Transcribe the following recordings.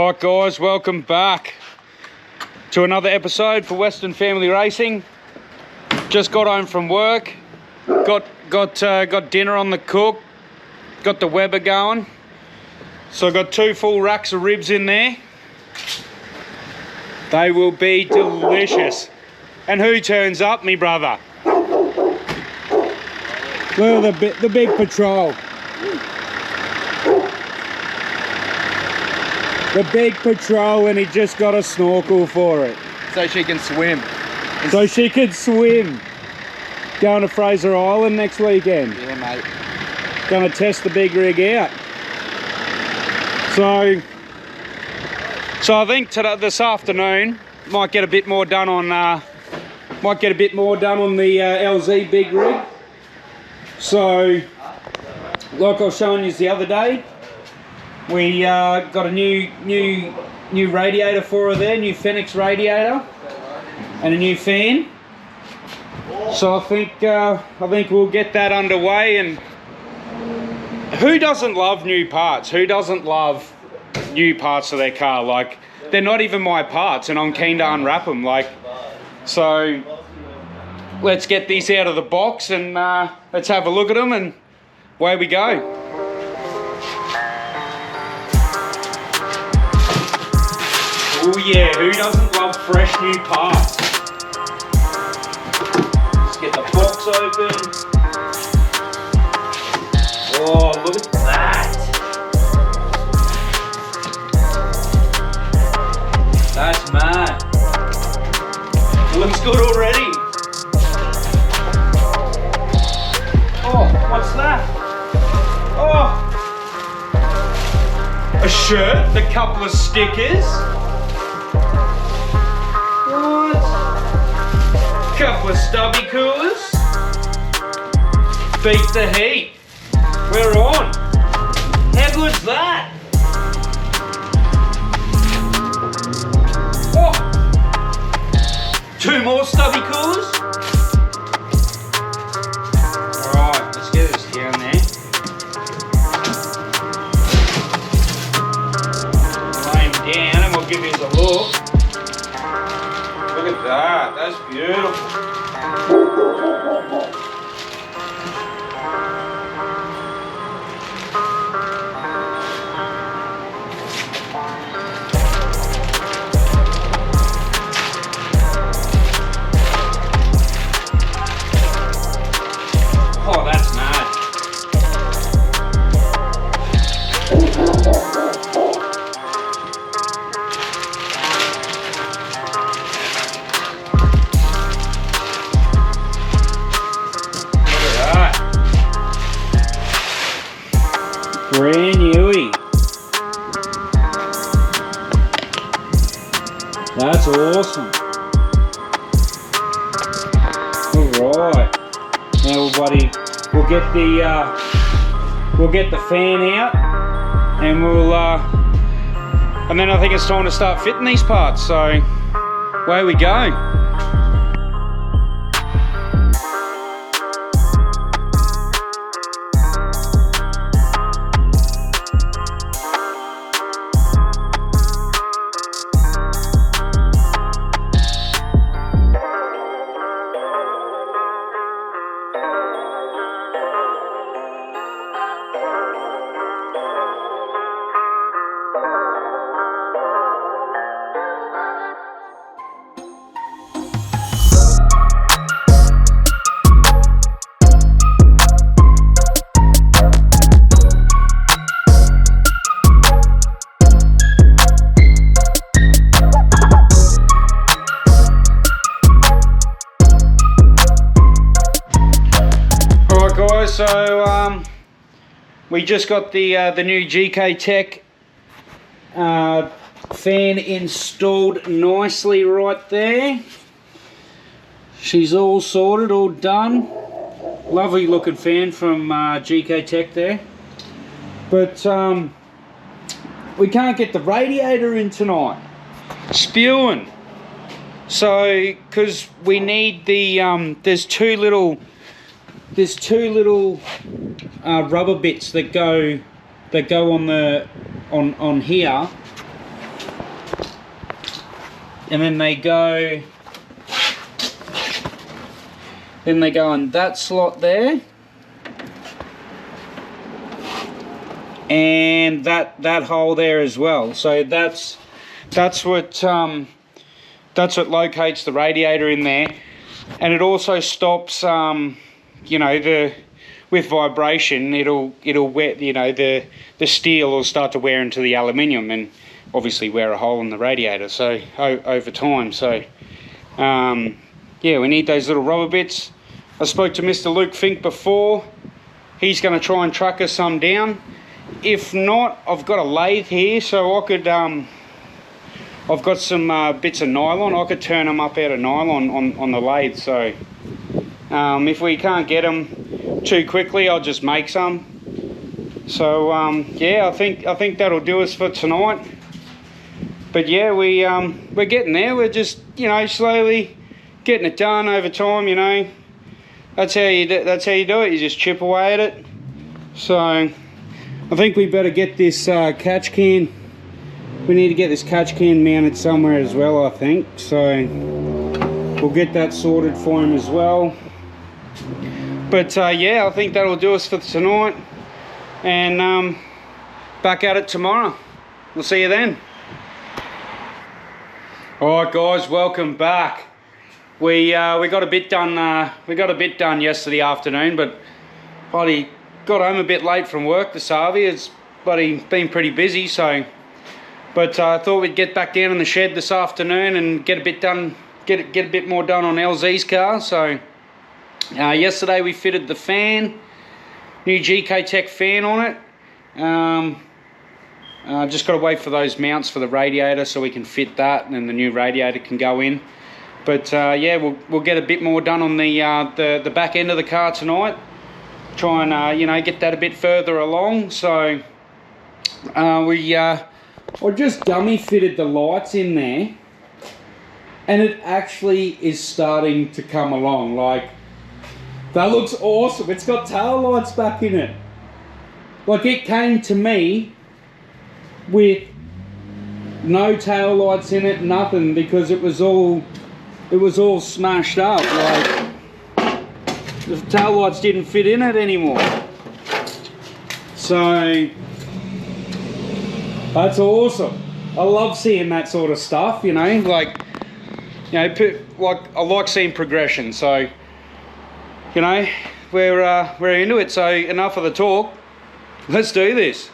Alright guys, welcome back to another episode for Weston Family Racing. Just got home from work, got dinner on the cook, got the Weber going. So I got 2 full racks of ribs in there. They will be delicious. And who turns up? Me brother. Look at the big patrol. The big patrol, and he just got a snorkel for it. So she can swim. So she could swim. Going to Fraser Island next weekend. Yeah, mate. Going to test the big rig out. So I think this afternoon might get a bit more done on the LZ big rig. So, like I was showing you the other day, we got a new radiator for her there, new Phoenix radiator, and a new fan. So I think we'll get that underway. And who doesn't love new parts? Who doesn't love new parts of their car? Like, they're not even my parts, and I'm keen to unwrap them. Like, so let's get these out of the box and let's have a look at them, and away we go. Oh yeah, who doesn't love fresh new parts? Let's get the box open. Oh, look at that. That's mad. Looks good already. Oh, what's that? Oh, a shirt, a couple of stickers. What? Couple of stubby coolers. Beat the heat. We're on. How good's that? Oh, 2 more stubby coolers. Alright, let's get this down there. Lay him down and we'll give you a look. Look at that, that's beautiful. Oh, that's mad. Look at that. Brand newy. That's awesome. Alright. Now, buddy, we'll get the fan out, and and then I think it's time to start fitting these parts. So away we go. So we just got the new GK Tech fan installed nicely right there. She's all sorted, all done. Lovely looking fan from GK Tech there. But we can't get the radiator in tonight. Spewing. So, because we need the there's two little rubber bits that go on here and then they go in that slot there, and that hole there as well. So that's what locates the radiator in there, and it also stops you know, with vibration it'll wear, you know, the steel will start to wear into the aluminium and obviously wear a hole in the radiator, so over time. So yeah, we need those little rubber bits. I spoke to Mr. Luke Fink before. He's going to try and track us some down. If not, I've got a lathe here, so I could I've got some bits of nylon. I could turn them up out of nylon on the lathe. So if we can't get them too quickly, I'll just make some. So yeah, I think that'll do us for tonight. But yeah, we're getting there. We're just, you know, slowly getting it done over time. You know, that's how you do it. You just chip away at it. So I think we better get this catch can. We need to get this catch can mounted somewhere as well, I think. So we'll get that sorted for him as well. But yeah, I think that'll do us for tonight. And back at it tomorrow. We'll see you then. Alright guys, welcome back. We got a bit done. We got a bit done yesterday afternoon, but bloody got home a bit late from work this Harvey. It's bloody been pretty busy, so. But I thought we'd get back down in the shed this afternoon and get a bit done, get a bit more done on LZ's car. So yesterday we fitted the fan, new GK Tech fan on it. Just got to wait for those mounts for the radiator so we can fit that, and then the new radiator can go in. But yeah, we'll get a bit more done on the back end of the car tonight. Try and you know, get that a bit further along. So I just dummy fitted the lights in there, and it actually is starting to come along. Like, that looks awesome. It's got tail lights back in it. Like, it came to me with no tail lights in it, nothing, because it was all smashed up. Like, the tail lights didn't fit in it anymore. So that's awesome. I love seeing that sort of stuff, you know, like, you know, I like seeing progression. So, you know, we're into it. So enough of the talk. Let's do this.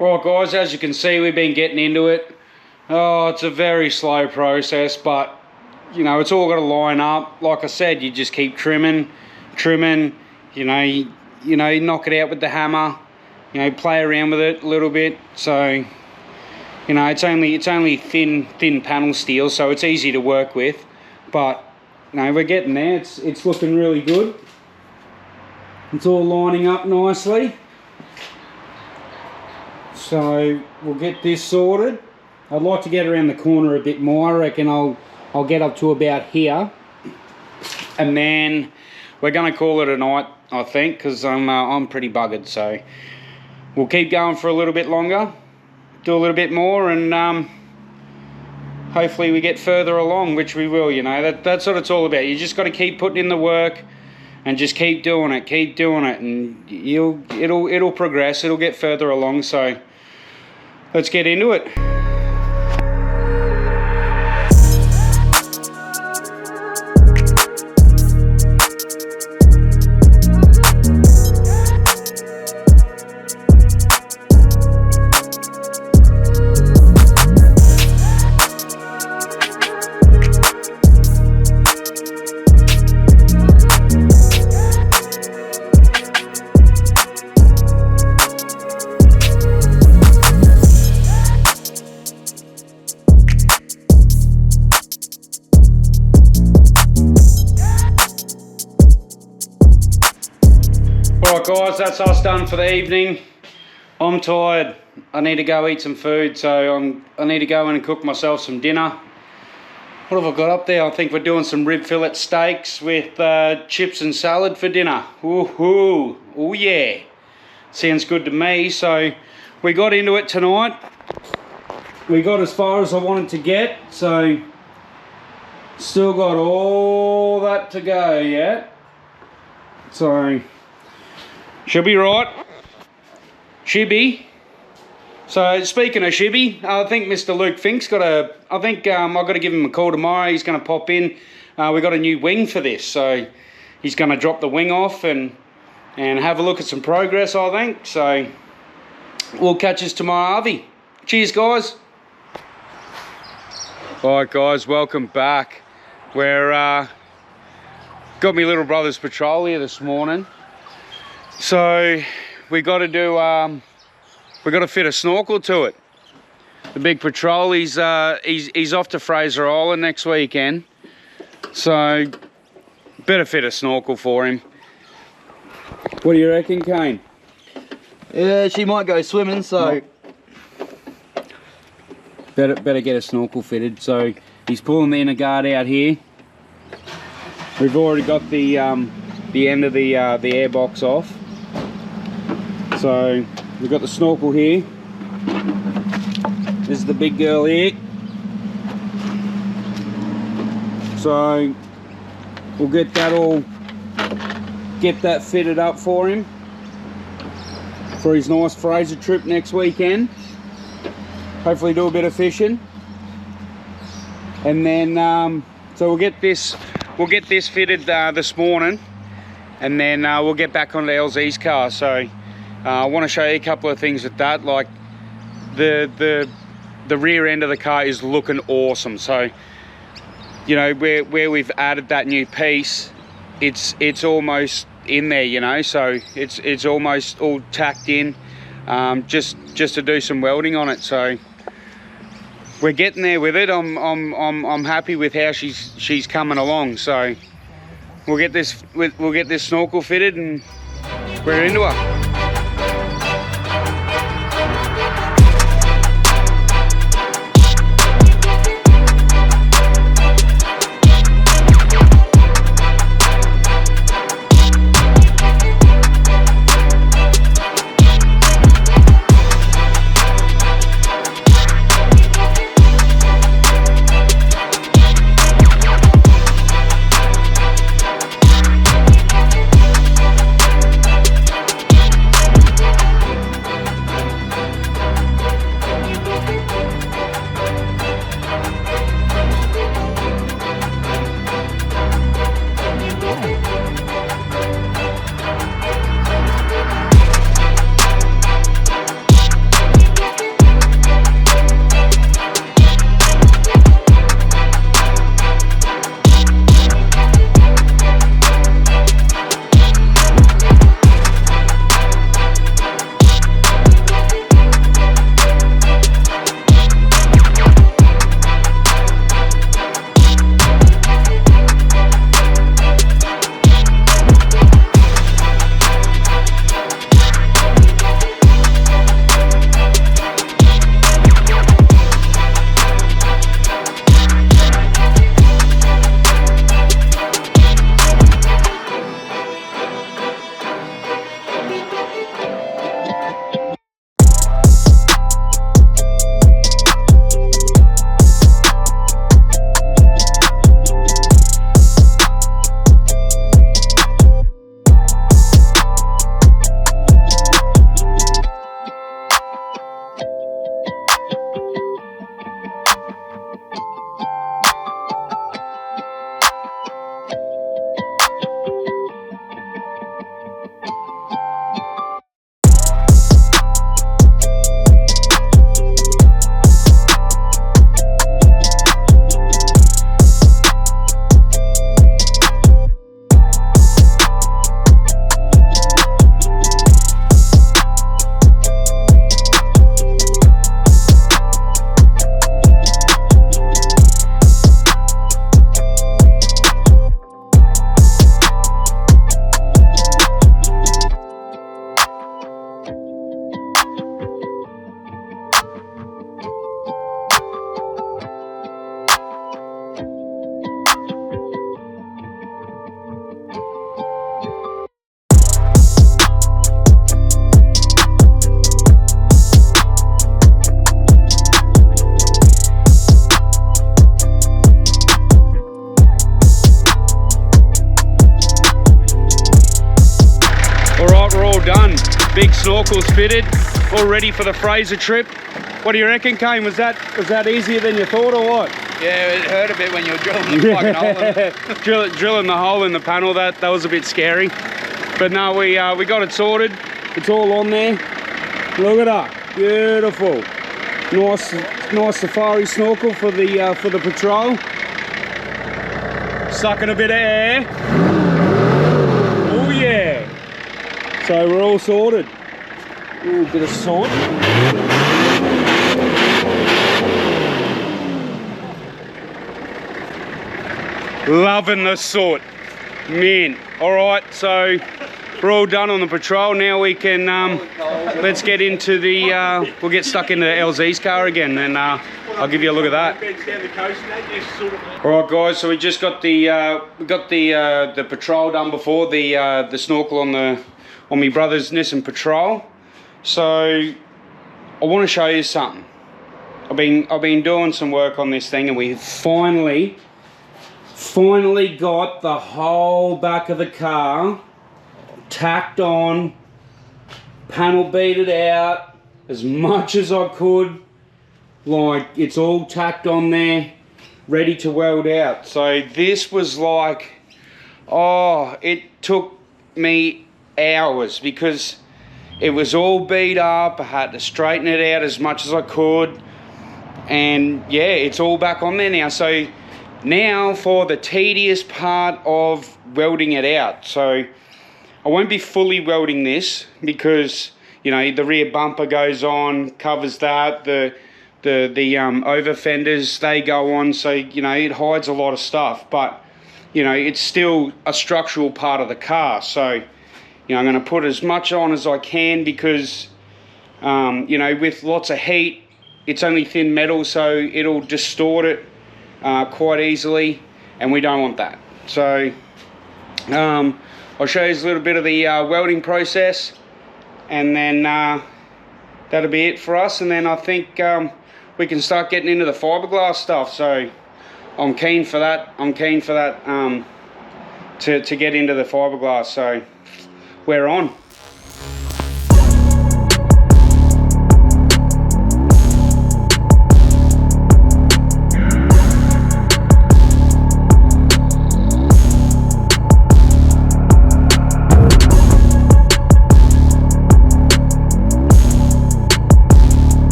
Right guys, as you can see, we've been getting into it. Oh, it's a very slow process, but you know, it's all got to line up. Like I said, you just keep trimming, trimming, you know, knock it out with the hammer, you know, play around with it a little bit. So, you know, it's only thin panel steel, so it's easy to work with. But, you know, we're getting there. It's looking really good. It's all lining up nicely. So we'll get this sorted. I'd like to get around the corner a bit more. I reckon I'll get up to about here, and then we're going to call it a night, I think, because I'm pretty buggered. So we'll keep going for a little bit longer, do a little bit more, and hopefully we get further along, which we will. You know, that's what it's all about. You just got to keep putting in the work and just keep doing it, and it'll progress. It'll get further along. So let's get into it. Alright guys, that's us done for the evening. I'm tired. I need to go eat some food, so I need to go in and cook myself some dinner. What have I got up there? I think we're doing some rib fillet steaks with chips and salad for dinner. Woohoo! Oh yeah! Sounds good to me. So we got into it tonight. We got as far as I wanted to get, so still got all that to go yet. So she'll be right. Shibby. So speaking of Shibby, I think Mr. Luke Fink's got a. I think I've got to give him a call tomorrow. He's going to pop in. We got a new wing for this, so he's going to drop the wing off and have a look at some progress, I think. So we'll catch us tomorrow, Harvey. Cheers, guys. All right, guys, welcome back. We're got my little brother's patrol here this morning. So we got to do, we got to fit a snorkel to it. The big patrol, he's off to Fraser Island next weekend. So better fit a snorkel for him. What do you reckon, Kane? Yeah, she might go swimming, so better get a snorkel fitted. So he's pulling the inner guard out here. We've already got the end of the air box off. So we've got the snorkel here. This is the big girl here. So we'll get that fitted up for him for his nice Fraser trip next weekend. Hopefully do a bit of fishing, and then so we'll get this fitted this morning, and then we'll get back onto LZ's car. So I want to show you a couple of things with that. Like the rear end of the car is looking awesome. So you know, where we've added that new piece, it's almost in there, you know. So it's almost all tacked in, just to do some welding on it. So we're getting there with it. I'm happy with how she's coming along. So we'll get this snorkel fitted and we're into her. snorkels fitted, all ready for the Fraser trip. What do you reckon, Kane? Was that easier than you thought, or what? Yeah, it hurt a bit when you were drilling the fucking hole in it. Drilling the hole in the panel, that was a bit scary. But no, we got it sorted. It's all on there. Look at that, beautiful. Nice safari snorkel for the patrol. Sucking a bit of air. Oh yeah. So we're all sorted. Ooh, bit of salt. Loving the sort, man. All right, so we're all done on the patrol. Now we can let's get into the we'll get stuck into LZ's car again, and I'll give you a look at that. All right, guys. So we just got the patrol done before, the snorkel on my brother's Nissan Patrol. So I want to show you something. I've been doing some work on this thing, and we finally got the whole back of the car tacked on, panel beaded out as much as I could. Like, it's all tacked on there, ready to weld out. So this was like, oh, it took me hours because it was all beat up. I had to straighten it out as much as I could, and yeah, it's all back on there now. So now for the tedious part of welding it out. So I won't be fully welding this because, you know, the rear bumper goes on, covers that, the over fenders, they go on, so, you know, it hides a lot of stuff, but, you know, it's still a structural part of the car. So, you know, I'm going to put as much on as I can because, you know, with lots of heat, it's only thin metal, so it'll distort it quite easily, and we don't want that. So I'll show you a little bit of the welding process, and then that'll be it for us. And then I think we can start getting into the fiberglass stuff. So I'm keen for that. I'm keen for that to get into the fiberglass. So we're on.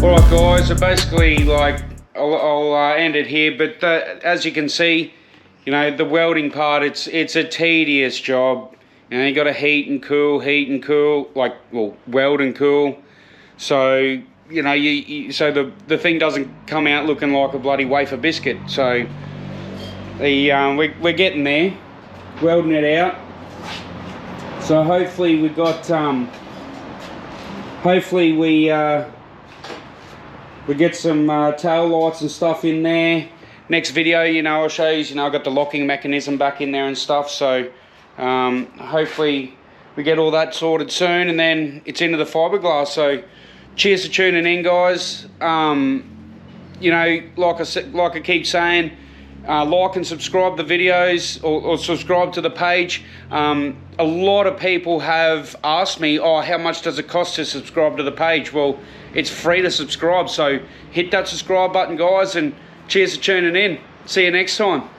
Alright guys, so basically, like, I'll end it here, but as you can see, you know, the welding part, it's a tedious job. You know, you got to heat and cool, like, well, weld and cool. So, you know, so the thing doesn't come out looking like a bloody wafer biscuit. So we're getting there, welding it out. So hopefully we got we get some tail lights and stuff in there. Next video, you know, I'll show you, you know, I got the locking mechanism back in there and stuff. So hopefully we get all that sorted soon, and then it's into the fiberglass. So cheers for tuning in, guys. You know, like I keep saying, like and subscribe the videos, or subscribe to the page. A lot of people have asked me, oh, how much does it cost to subscribe to the page? Well, it's free to subscribe, so hit that subscribe button, guys, and cheers for tuning in. See you next time.